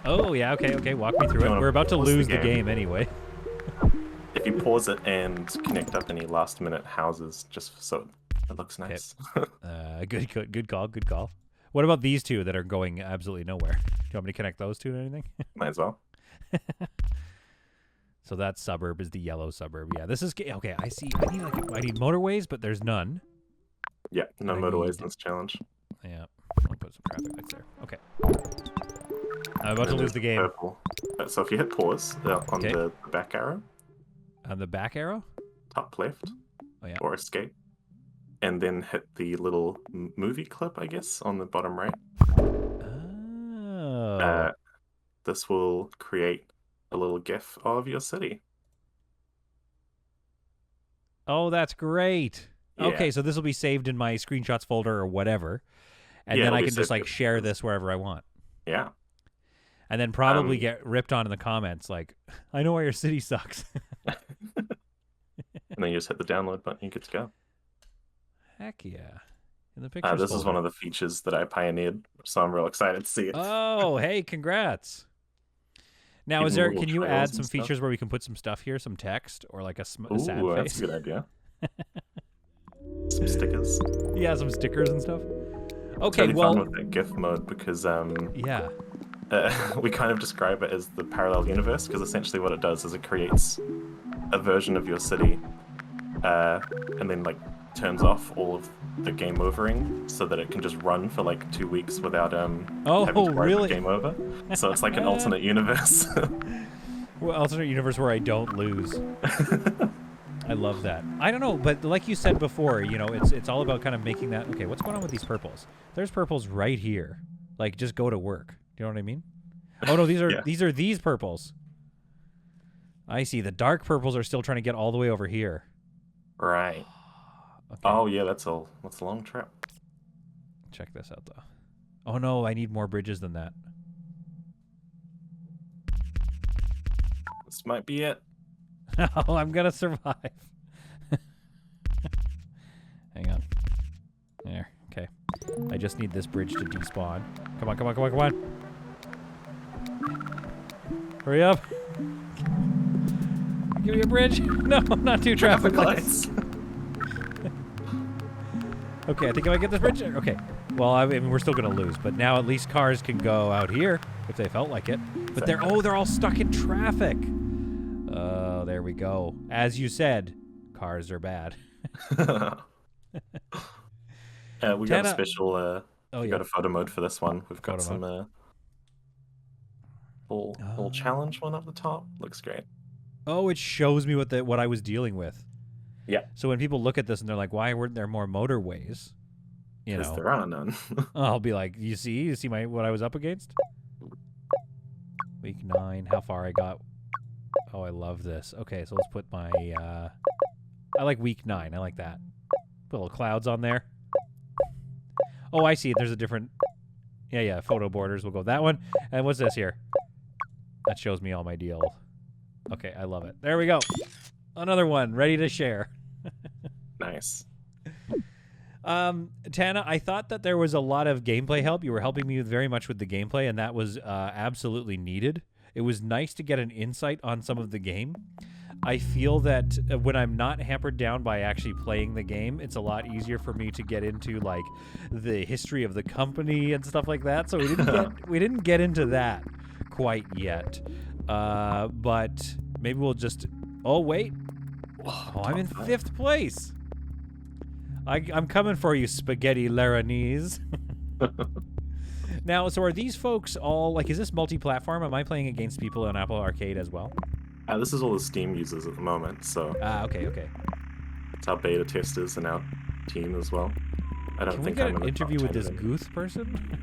Speaker 1: Oh, yeah, okay, walk me through it. We're about to lose the game anyway.
Speaker 2: If you pause it and connect up any last-minute houses just so it looks nice.
Speaker 1: Good call. What about these two that are going absolutely nowhere? Do you want me to connect those two to anything?
Speaker 2: Might as well.
Speaker 1: So that suburb is the yellow suburb. Yeah, this is okay. I see. I need motorways, but there's none.
Speaker 2: Yeah, no motorways in this challenge.
Speaker 1: Yeah, I'll put some traffic lights there. Okay. I'm about to lose the game.
Speaker 2: Purple. So if you hit pause on the back arrow.
Speaker 1: On the back arrow?
Speaker 2: Top left. Oh, yeah. Or escape. And then hit the little movie clip, I guess, on the bottom right.
Speaker 1: Oh.
Speaker 2: This will create a little GIF of your city.
Speaker 1: Oh, that's great. Yeah. Okay, so this will be saved in my screenshots folder or whatever. And then I can just, like, share this wherever I want.
Speaker 2: Yeah.
Speaker 1: And then probably get ripped on in the comments, like, I know why your city sucks.
Speaker 2: And then you just hit the download button, you're good to go.
Speaker 1: Heck yeah. In the pictures
Speaker 2: this is one of the features that I pioneered, so I'm real excited to see it.
Speaker 1: Oh, hey, congrats. Now, can you add some features where we can put some stuff here, some text, or like a sad face?
Speaker 2: That's a good idea. Some stickers.
Speaker 1: Yeah, some stickers and stuff. Okay,
Speaker 2: it's really fun with that GIF mode because we kind of describe it as the parallel universe, because essentially what it does is it creates a version of your city, and then like turns off all of the game overing so that it can just run for like 2 weeks without having to worry about game over. So it's like an alternate universe.
Speaker 1: Well, alternate universe where I don't lose. I love that. I don't know, but like you said before, you know, it's all about kind of making that. Okay, what's going on with these purples? There's purples right here. Like, just go to work. Do you know what I mean? Oh no, these are these purples. I see. The dark purples are still trying to get all the way over here.
Speaker 2: Right. Okay. Oh yeah, that's a long trip.
Speaker 1: Check this out though. Oh no, I need more bridges than that.
Speaker 2: This might be it.
Speaker 1: Oh, I'm gonna survive. Hang on. There. Okay. I just need this bridge to despawn. Come on, come on, come on, come on. Hurry up. Give me a bridge. No, not two traffic lights. Okay, I think I might get this bridge. Okay. Well, I mean, we're still gonna lose, but now at least cars can go out here if they felt like it. But they're all stuck in traffic. Oh, there we go. As you said, cars are bad.
Speaker 2: We got a special. We got a photo mode for this one. We've got some little challenge one up the top. Looks great.
Speaker 1: Oh, it shows me what I was dealing with.
Speaker 2: Yeah.
Speaker 1: So when people look at this and they're like, "Why weren't there more motorways?" You know,
Speaker 2: there are none.
Speaker 1: I'll be like, "You see what I was up against." Week 9. How far I got? Oh, I love this. Okay, so let's put my. I like week 9. I like that. Put little clouds on there. Oh, I see. There's a different. Yeah. Photo borders. We'll go with that one. And what's this here? That shows me all my deal. Okay, I love it. There we go. Another one ready to share.
Speaker 2: Nice.
Speaker 1: Tana, I thought that there was a lot of gameplay help. You were helping me very much with the gameplay, and that was absolutely needed. It was nice to get an insight on some of the game. I feel that when I'm not hampered down by actually playing the game, it's a lot easier for me to get into like the history of the company and stuff like that. So we didn't get into that quite yet. But maybe we'll just. Oh wait. Oh, I'm in 5th place. I'm coming for you, Spaghetti Laranese. Now, so are these folks all, like, is this multi-platform? Am I playing against people on Apple Arcade as well?
Speaker 2: This is all the Steam users at the moment, so...
Speaker 1: okay.
Speaker 2: It's our beta testers and our team as well. I don't think
Speaker 1: I'm in an interview with this Gooth person?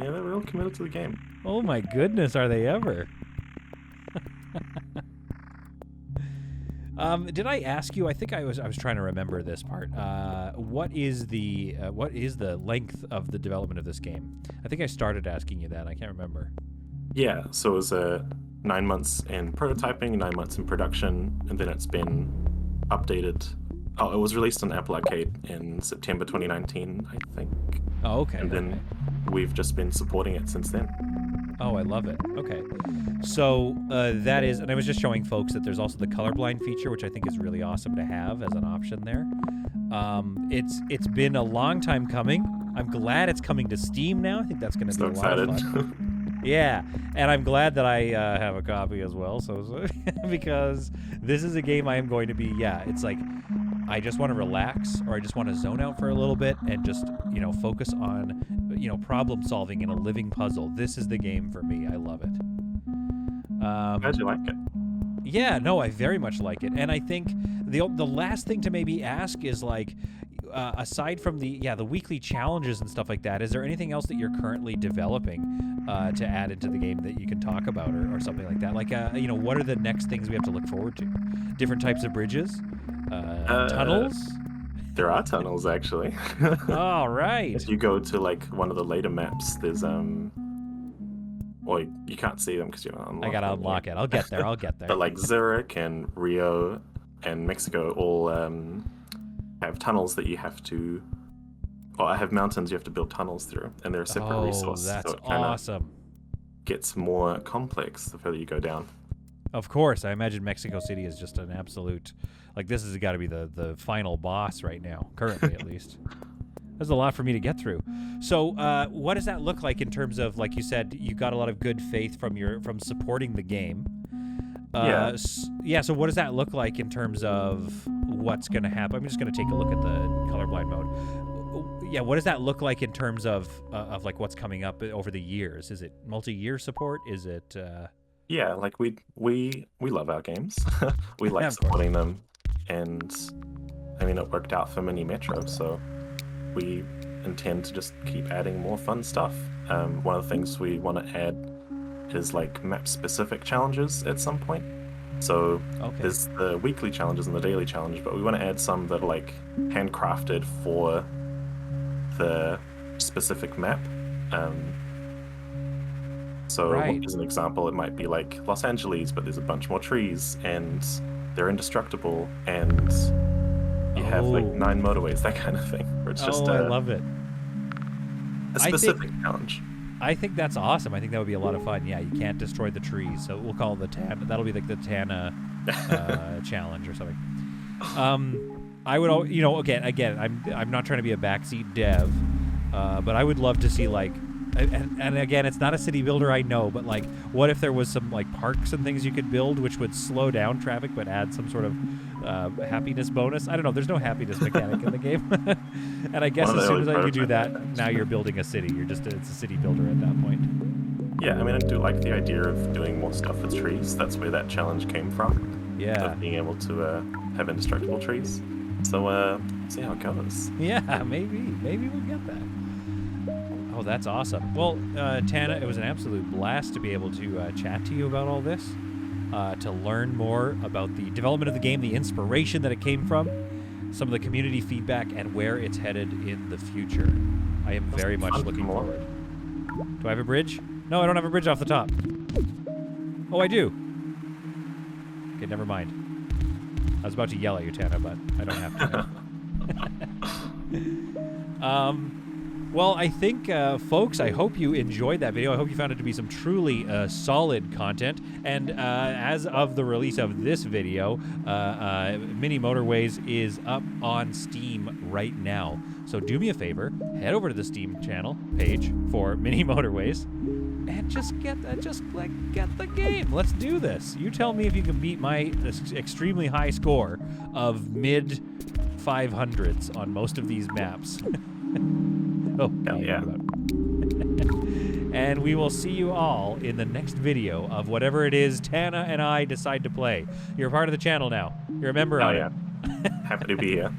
Speaker 2: Yeah, they're real committed to the game.
Speaker 1: Oh my goodness, are they ever? Did I ask you? I think I was trying to remember this part. What is the length of the development of this game? I think I started asking you that. I can't remember.
Speaker 2: Yeah, so it was 9 months in prototyping, 9 months in production, and then it's been updated. Oh, it was released on Apple Arcade in September 2019, I think.
Speaker 1: Oh, okay.
Speaker 2: And then we've just been supporting it since then.
Speaker 1: Oh, I love it. Okay. So that is, and I was just showing folks that there's also the colorblind feature, which I think is really awesome to have as an option there. It's been a long time coming. I'm glad it's coming to Steam now. I think that's going to be a lot of fun. Yeah, and I'm glad that I have a copy as well. So because this is a game I am going to be. Yeah, it's like I just want to relax, or I just want to zone out for a little bit and just focus on problem solving in a living puzzle. This is the game for me. I love it.
Speaker 2: Glad you like it.
Speaker 1: Yeah, no, I very much like it, and I think the last thing to maybe ask is like, aside from the weekly challenges and stuff like that, is there anything else that you're currently developing to add into the game that you can talk about or something like that? Like, what are the next things we have to look forward to? Different types of bridges, tunnels.
Speaker 2: There are tunnels actually.
Speaker 1: All right.
Speaker 2: If you go to like one of the later maps, there's well, you can't see them because you're not unlocked.
Speaker 1: I gotta unlock it. I'll get there.
Speaker 2: But like Zurich and Rio and Mexico all have tunnels that you have to. Well, I have mountains you have to build tunnels through, and they're a separate resource.
Speaker 1: That's
Speaker 2: so it
Speaker 1: awesome.
Speaker 2: Gets more complex the further you go down.
Speaker 1: Of course, I imagine Mexico City is just an absolute. Like, this has got to be the final boss right now, currently at least. There's a lot for me to get through. So what does that look like in terms of, like you said, you got a lot of good faith from supporting the game. Yeah, so what does that look like in terms of what's going to happen? I'm just going to take a look at the colorblind mode. Yeah, what does that look like in terms of like what's coming up over the years? Is it multi-year support? Is it
Speaker 2: Yeah, like we love our games. We like supporting them, and I mean it worked out for Mini Metro, so we intend to just keep adding more fun stuff. One of the things we want to add is like map-specific challenges at some point. So there's the weekly challenges and the daily challenge, but we want to add some that are like handcrafted for the specific map. As an example, it might be like Los Angeles, but there's a bunch more trees and they're indestructible, and you have like 9 motorways, that kind of thing. Where it's just
Speaker 1: I love it.
Speaker 2: A specific challenge.
Speaker 1: I think that's awesome. I think that would be a lot of fun. Yeah, you can't destroy the trees, so we'll call it the Tana. That'll be like the Tana challenge or something. I would, again, I'm not trying to be a backseat dev, but I would love to see like, and again, it's not a city builder, I know, but like, what if there was some like parks and things you could build which would slow down traffic but add some sort of happiness bonus? I don't know. There's no happiness mechanic in the game, and I guess as soon as you do that, now you're building a city. It's a city builder at that point.
Speaker 2: Yeah, I mean, I do like the idea of doing more stuff with trees. That's where that challenge came from.
Speaker 1: Yeah,
Speaker 2: of being able to have indestructible trees. So see how it goes.
Speaker 1: Yeah, maybe we'll get that. Oh, that's awesome. Well, Tana, it was an absolute blast to be able to chat to you about all this, to learn more about the development of the game, the inspiration that it came from, some of the community feedback, and where it's headed in the future. I am very much looking forward. Do I have a bridge? No, I don't have a bridge off the top. Oh, I do. Okay, never mind. I was about to yell at you, Tana, but I don't have to. Well, I think, folks, I hope you enjoyed that video. I hope you found it to be some truly solid content. And as of the release of this video, Mini Motorways is up on Steam right now. So do me a favor, head over to the Steam channel page for Mini Motorways and just get the game. Let's do this. You tell me if you can beat my extremely high score of mid 500s on most of these maps. Oh, yeah. And we will see you all in the next video of whatever it is Tana and I decide to play. You're a part of the channel now. You're a member of it.
Speaker 2: Happy to be here.